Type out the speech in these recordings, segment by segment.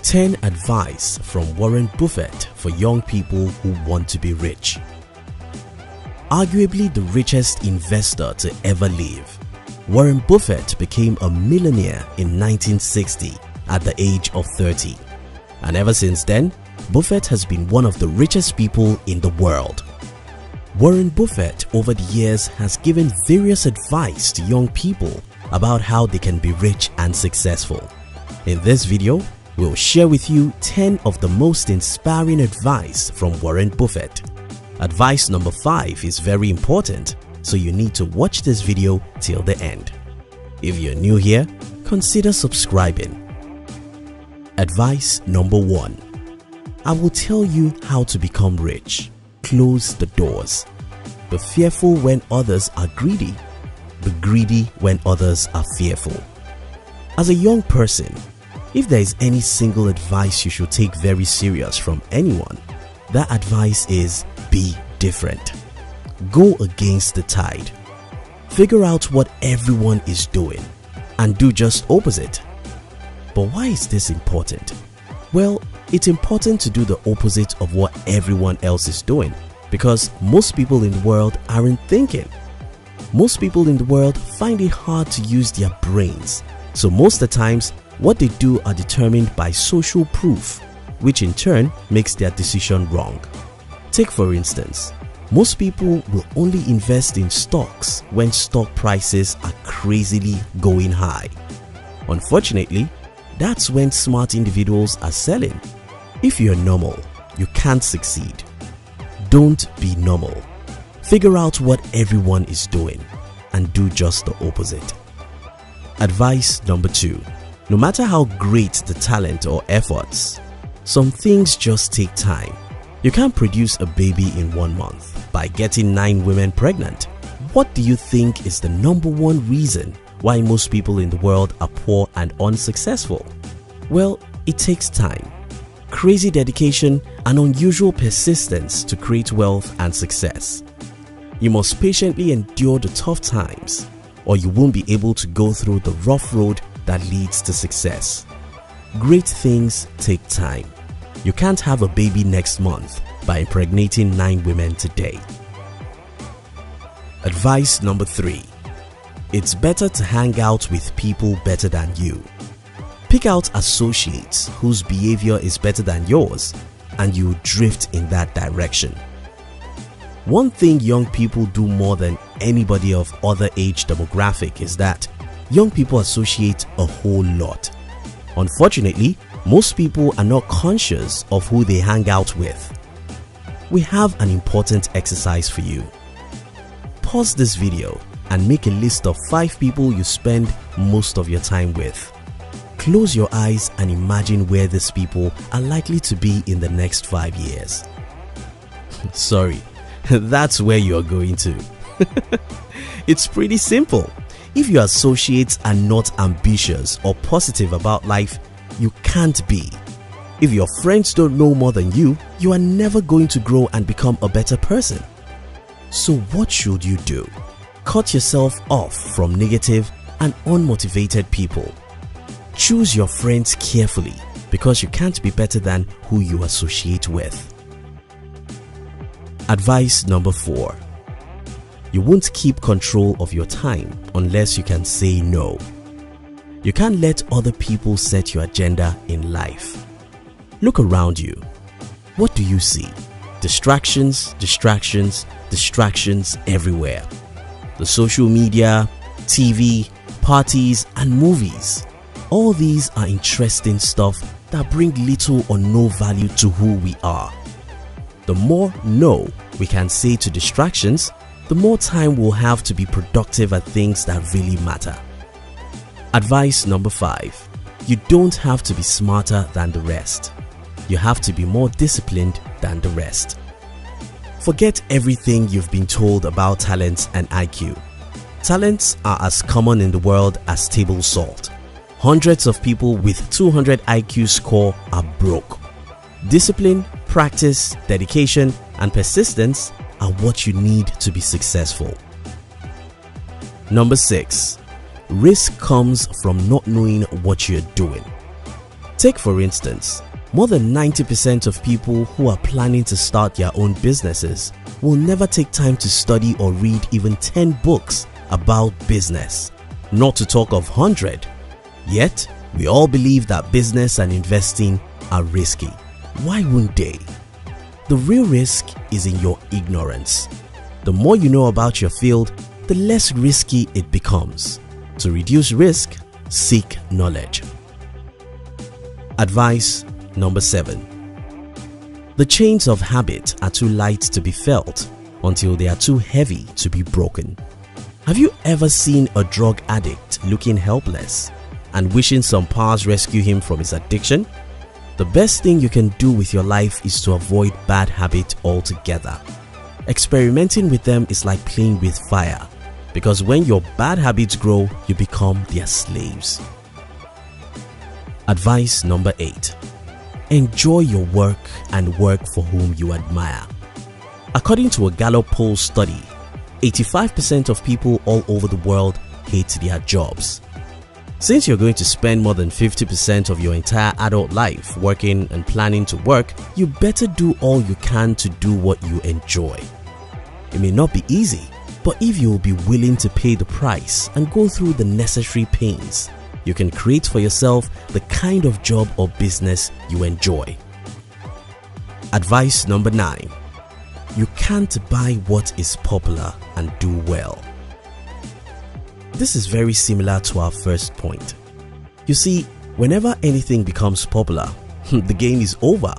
10 Advice from Warren Buffett for young people who want to be rich. Arguably the richest investor to ever live, Warren Buffett became a millionaire in 1960 at the age of 30. And ever since then, Buffett has been one of the richest people in the world. Warren Buffett over the years has given various advice to young people about how they can be rich and successful. In this video, we'll share with you 10 of the most inspiring advice from Warren Buffett. Advice number 5 is very important, so you need to watch this video till the end. If you're new here, consider subscribing. Advice number 1. I will tell you how to become rich. Close the doors. Be fearful when others are greedy. Be greedy when others are fearful. As a young person, if there is any single advice you should take very serious from anyone, that advice is be different. Go against the tide. Figure out what everyone is doing and do just opposite. But why is this important? Well, it's important to do the opposite of what everyone else is doing because most people in the world aren't thinking. Most people in the world find it hard to use their brains, so most of the times what they do are determined by social proof, which in turn makes their decision wrong. Take for instance, most people will only invest in stocks when stock prices are crazily going high. Unfortunately, that's when smart individuals are selling. If you're normal, you can't succeed. Don't be normal. Figure out what everyone is doing and do just the opposite. Advice number 2. No matter how great the talent or efforts, some things just take time. You can't produce a baby in 1 month by getting 9 women pregnant. What do you think is the number 1 reason why most people in the world are poor and unsuccessful? Well, it takes time, crazy dedication, and unusual persistence to create wealth and success. You must patiently endure the tough times, or you won't be able to go through the rough road that leads to success. Great things take time. You can't have a baby next month by impregnating 9 women today. Advice number 3. It's better to hang out with people better than you. Pick out associates whose behavior is better than yours and you drift in that direction. One thing young people do more than anybody of other age demographic is that young people associate a whole lot. Unfortunately, most people are not conscious of who they hang out with. We have an important exercise for you. Pause this video and make a list of 5 people you spend most of your time with. Close your eyes and imagine where these people are likely to be in the next 5 years. Sorry, that's where you are going to. It's pretty simple. If your associates are not ambitious or positive about life, you can't be. If your friends don't know more than you, you are never going to grow and become a better person. So what should you do? Cut yourself off from negative and unmotivated people. Choose your friends carefully because you can't be better than who you associate with. Advice number 4. You won't keep control of your time unless you can say no. You can't let other people set your agenda in life. Look around you. What do you see? Distractions, distractions, distractions everywhere. The social media, TV, parties, and movies. All these are interesting stuff that bring little or no value to who we are. The more no we can say to distractions, the more time we'll have to be productive at things that really matter. Advice number 5. You don't have to be smarter than the rest. You have to be more disciplined than the rest. Forget everything you've been told about talents and IQ. Talents are as common in the world as table salt. Hundreds of people with 200 IQ score are broke. Discipline, practice, dedication, and persistence are what you need to be successful. Number 6. Risk comes from not knowing what you're doing. Take for instance, more than 90% of people who are planning to start their own businesses will never take time to study or read even 10 books about business, not to talk of 100. Yet, we all believe that business and investing are risky. Why wouldn't they? The real risk is in your ignorance. The more you know about your field, the less risky it becomes. To reduce risk, seek knowledge. Advice number 7. The chains of habit are too light to be felt until they are too heavy to be broken. Have you ever seen a drug addict looking helpless and wishing some powers rescue him from his addiction? The best thing you can do with your life is to avoid bad habits altogether. Experimenting with them is like playing with fire, because when your bad habits grow, you become their slaves. Advice number 8. Enjoy your work and work for whom you admire. According to a Gallup poll study, 85% of people all over the world hate their jobs. Since you're going to spend more than 50% of your entire adult life working and planning to work, you better do all you can to do what you enjoy. It may not be easy, but if you will be willing to pay the price and go through the necessary pains, you can create for yourself the kind of job or business you enjoy. Advice number 9. You can't buy what is popular and do well. This is very similar to our first point. You see, whenever anything becomes popular, the game is over.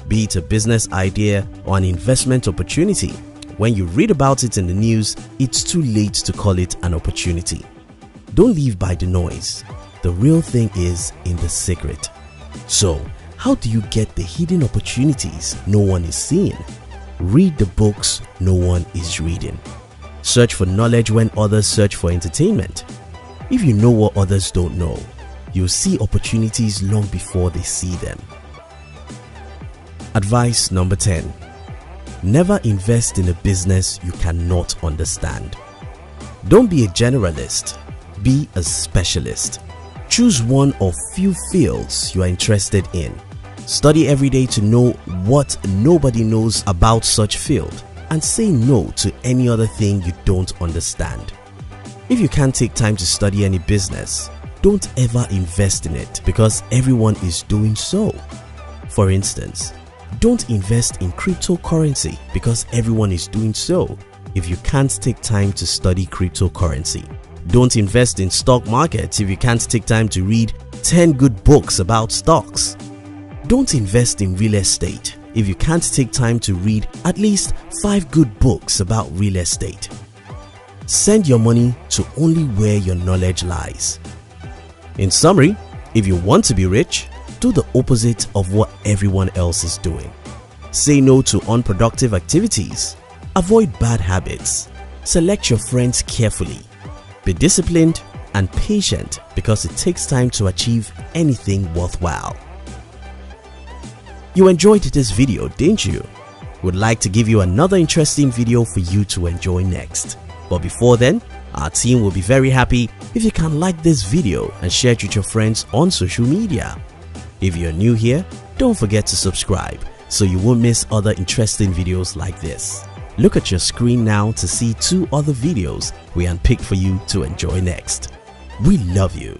Be it a business idea or an investment opportunity, when you read about it in the news, it's too late to call it an opportunity. Don't live by the noise. The real thing is in the secret. So, how do you get the hidden opportunities no one is seeing? Read the books no one is reading. Search for knowledge when others search for entertainment. If you know what others don't know, you'll see opportunities long before they see them. Advice number 10. Never invest in a business you cannot understand. Don't be a generalist, be a specialist. Choose one or few fields you are interested in. Study every day to know what nobody knows about such field, and say no to any other thing you don't understand. If you can't take time to study any business, don't ever invest in it because everyone is doing so. For instance, don't invest in cryptocurrency because everyone is doing so if you can't take time to study cryptocurrency. Don't invest in stock markets if you can't take time to read 10 good books about stocks. Don't invest in real estate if you can't take time to read at least 5 good books about real estate. Send your money to only where your knowledge lies. In summary, if you want to be rich, do the opposite of what everyone else is doing. Say no to unproductive activities. Avoid bad habits. Select your friends carefully. Be disciplined and patient because it takes time to achieve anything worthwhile. You enjoyed this video, didn't you? Would like to give you another interesting video for you to enjoy next. But before then, our team will be very happy if you can like this video and share it with your friends on social media. If you're new here, don't forget to subscribe so you won't miss other interesting videos like this. Look at your screen now to see 2 other videos we unpicked for you to enjoy next. We love you.